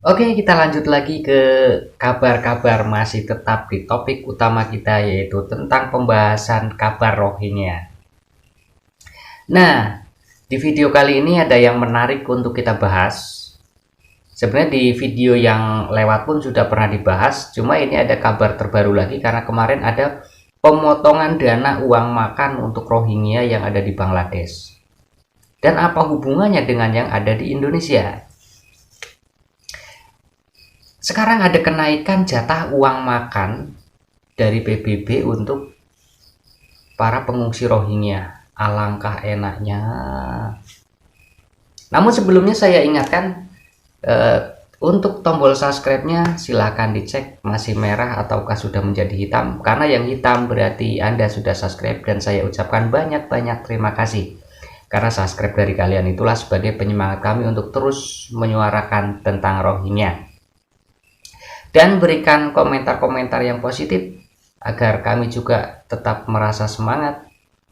Oke, kita lanjut lagi ke kabar-kabar masih tetap di topik utama kita yaitu tentang pembahasan kabar Rohingya. Nah, di video kali ini ada yang menarik untuk kita bahas. Sebenarnya di video yang lewat pun sudah pernah dibahas, cuma ini ada kabar terbaru lagi karena kemarin ada pemotongan dana uang makan untuk Rohingya yang ada di Bangladesh. Dan apa hubungannya dengan yang ada di Indonesia? Sekarang ada kenaikan jatah uang makan dari PBB untuk para pengungsi Rohingya. Alangkah enaknya. Namun sebelumnya saya ingatkan untuk tombol subscribe-nya silahkan dicek masih merah ataukah sudah menjadi hitam. Karena yang hitam berarti Anda sudah subscribe dan saya ucapkan banyak-banyak terima kasih. Karena subscribe dari kalian itulah sebagai penyemangat kami untuk terus menyuarakan tentang Rohingya. Dan berikan komentar-komentar yang positif agar kami juga tetap merasa semangat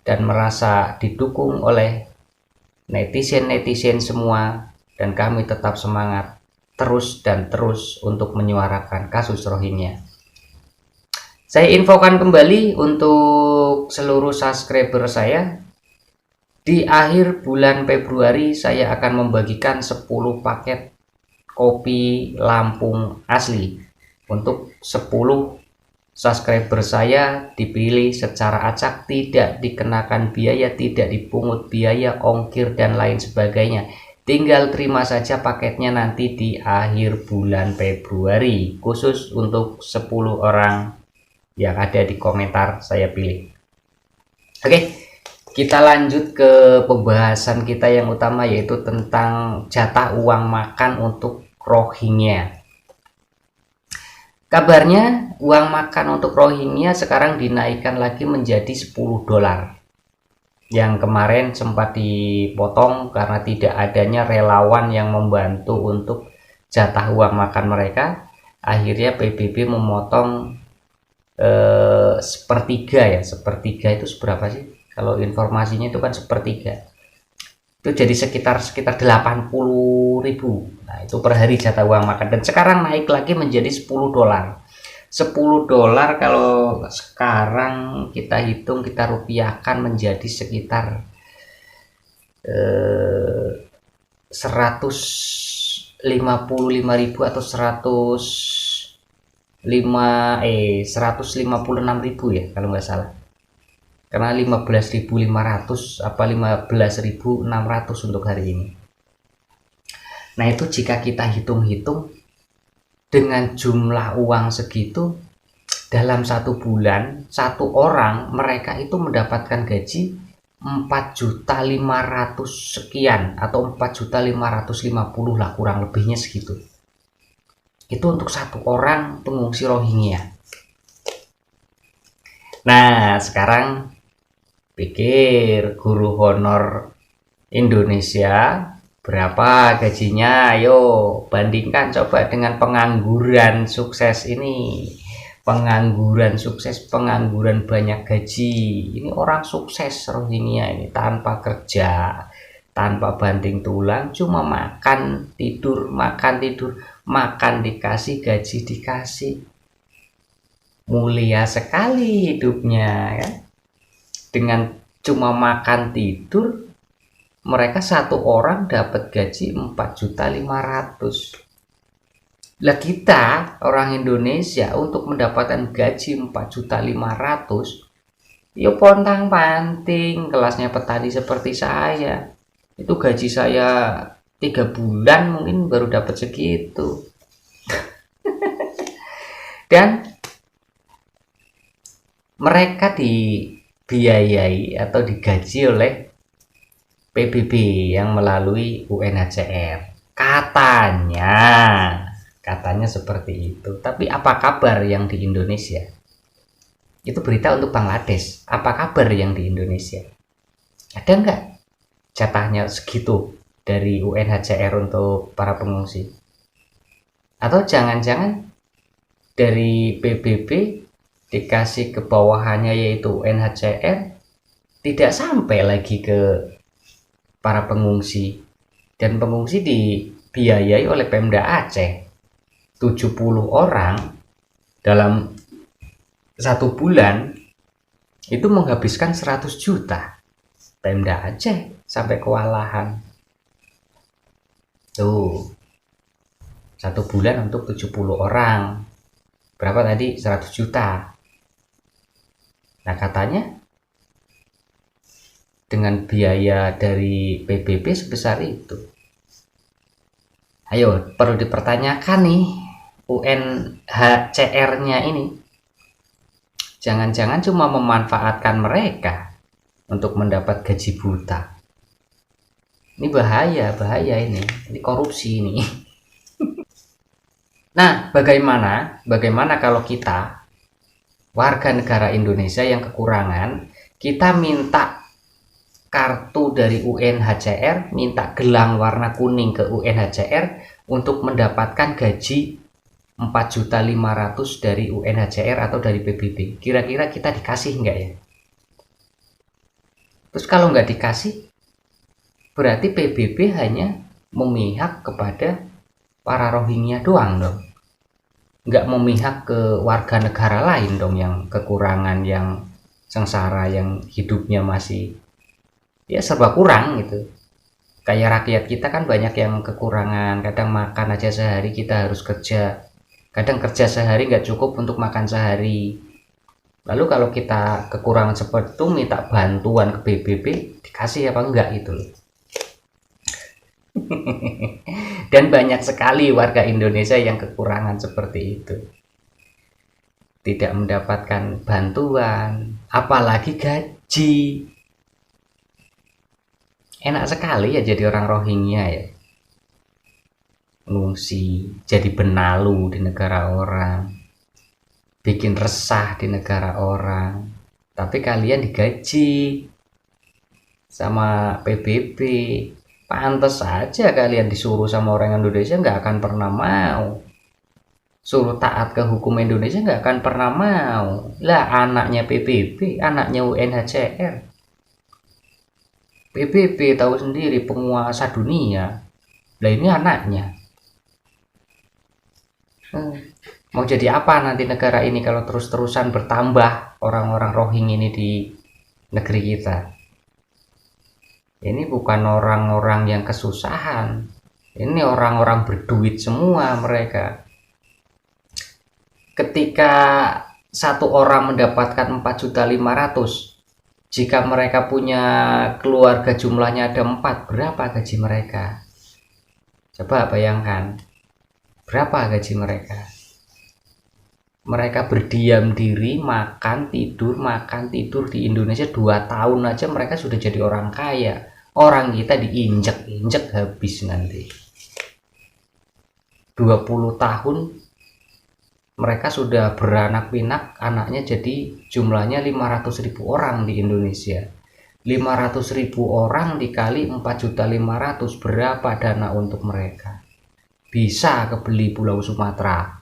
dan merasa didukung oleh netizen-netizen semua, dan kami tetap semangat terus dan terus untuk menyuarakan kasus Rohingya. Saya infokan kembali untuk seluruh subscriber saya, di akhir bulan Februari saya akan membagikan 10 paket kopi Lampung asli untuk 10 subscriber saya, dipilih secara acak, tidak dikenakan biaya, tidak dipungut biaya ongkir dan lain sebagainya. Tinggal terima saja paketnya nanti di akhir bulan Februari, khusus untuk 10 orang yang ada di komentar saya pilih. Oke, kita lanjut ke pembahasan kita yang utama yaitu tentang jatah uang makan untuk Rohingya. Kabarnya uang makan untuk Rohingya sekarang dinaikkan lagi menjadi 10 dolar. Yang kemarin sempat dipotong karena tidak adanya relawan yang membantu untuk jatah uang makan mereka. Akhirnya PBB memotong sepertiga ya. Sepertiga itu seberapa sih? Kalau informasinya itu kan sepertiga. Itu jadi sekitar 80.000. Nah, itu per hari jatah uang makan, dan sekarang naik lagi menjadi 10 dolar. 10 dolar kalau sekarang kita hitung, kita rupiahkan menjadi sekitar 155.000 atau 156.000 ya kalau nggak salah. Karena 15.500 apa 15.600 untuk hari ini. Nah, itu jika kita hitung-hitung dengan jumlah uang segitu, dalam satu bulan satu orang mereka itu mendapatkan gaji 4.500.000 sekian atau 4.550.000 lah, kurang lebihnya segitu. Itu untuk satu orang pengungsi Rohingya. Nah, sekarang pikir guru honor Indonesia berapa gajinya? Ayo bandingkan coba dengan pengangguran sukses ini. Pengangguran sukses, pengangguran banyak gaji. Ini orang sukses Rohingya ini tanpa kerja, tanpa banting tulang, cuma makan, tidur, makan, tidur, makan dikasih, gaji dikasih. Mulia sekali hidupnya ya. Dengan cuma makan tidur, mereka satu orang dapat gaji 4.500.000. Lah kita orang Indonesia untuk mendapatkan gaji 4.500.000, ya pontang panting kelasnya petani seperti saya. Itu gaji saya 3 bulan mungkin baru dapat segitu. Dan mereka dibiayai atau digaji oleh PBB yang melalui UNHCR. Katanya seperti itu. Tapi apa kabar yang di Indonesia? Itu berita untuk Bangladesh. Apa kabar yang di Indonesia? Ada nggak jatahnya segitu dari UNHCR untuk para pengungsi? Atau jangan-jangan dari PBB dikasih ke bawahannya yaitu UNHCR tidak sampai lagi ke para pengungsi, dan pengungsi dibiayai oleh Pemda Aceh. 70 orang dalam 1 bulan itu menghabiskan 100 juta. Pemda Aceh sampai kewalahan. Tuh, 1 bulan untuk 70 orang. Berapa tadi? 100 juta. Nah, katanya dengan biaya dari PBB sebesar itu. Ayo, perlu dipertanyakan nih UNHCR-nya ini. Jangan-jangan cuma memanfaatkan mereka untuk mendapat gaji buta. Ini bahaya ini. Ini korupsi ini. Nah, bagaimana kalau kita warga negara Indonesia yang kekurangan, kita minta kartu dari UNHCR, minta gelang warna kuning ke UNHCR untuk mendapatkan gaji 4.500.000 dari UNHCR atau dari PBB. Kira-kira kita dikasih enggak ya? Terus kalau nggak dikasih, berarti PBB hanya memihak kepada para Rohingya doang dong. Nggak memihak ke warga negara lain dong yang kekurangan, yang sengsara, yang hidupnya masih ya serba kurang gitu. Kayak rakyat kita kan banyak yang kekurangan, kadang makan aja sehari kita harus kerja, kadang kerja sehari nggak cukup untuk makan sehari. Lalu kalau kita kekurangan seperti itu minta bantuan ke PBB, dikasih apa enggak gitu loh. Dan banyak sekali warga Indonesia yang kekurangan seperti itu, tidak mendapatkan bantuan, apalagi gaji. Enak sekali ya jadi orang Rohingya ya, ngungsi, jadi benalu di negara orang, bikin resah di negara orang, tapi kalian digaji sama PBB. Pantes saja kalian disuruh sama orang Indonesia nggak akan pernah mau. Suruh taat ke hukum Indonesia nggak akan pernah mau. Lah anaknya PBB, anaknya UNHCR. PBB tahu sendiri penguasa dunia. Lah ini anaknya. Mau jadi apa nanti negara ini kalau terus-terusan bertambah orang-orang Rohingya ini di negeri kita? Ini bukan orang-orang yang kesusahan, ini orang-orang berduit semua mereka. Ketika satu orang mendapatkan 4.500.000, jika mereka punya keluarga jumlahnya ada 4, berapa gaji mereka? Coba bayangkan, berapa gaji mereka? Mereka berdiam diri, makan tidur di Indonesia 2 tahun aja mereka sudah jadi orang kaya. Orang kita diinjek-injek habis nanti. 20 tahun mereka sudah beranak pinak, anaknya jadi jumlahnya 500.000 orang di Indonesia. 500.000 orang dikali 4.500.000, berapa dana untuk mereka? Bisa kebeli Pulau Sumatera.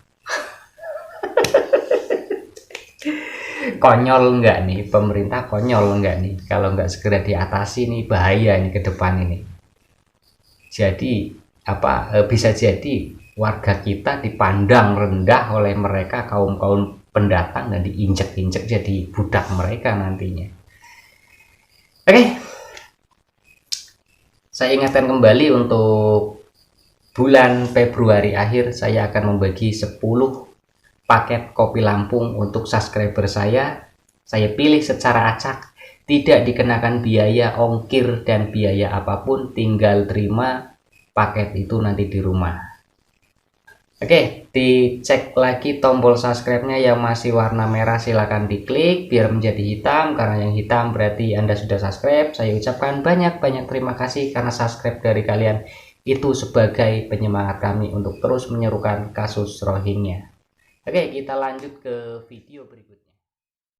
Konyol enggak nih pemerintah, konyol enggak nih kalau enggak segera diatasi nih, bahaya nih ke depan ini. Jadi bisa jadi warga kita dipandang rendah oleh mereka, kaum pendatang, dan diinjek-injek jadi budak mereka nantinya. Oke, saya ingatkan kembali untuk bulan Februari akhir saya akan membagi 10 paket kopi Lampung untuk subscriber saya pilih secara acak, tidak dikenakan biaya ongkir dan biaya apapun, tinggal terima paket itu nanti di rumah. Oke, dicek lagi tombol subscribe-nya yang masih warna merah silahkan diklik biar menjadi hitam, karena yang hitam berarti Anda sudah subscribe. Saya ucapkan banyak-banyak terima kasih karena subscribe dari kalian itu sebagai penyemangat kami untuk terus menyerukan kasus Rohingya. Oke, kita lanjut ke video berikutnya.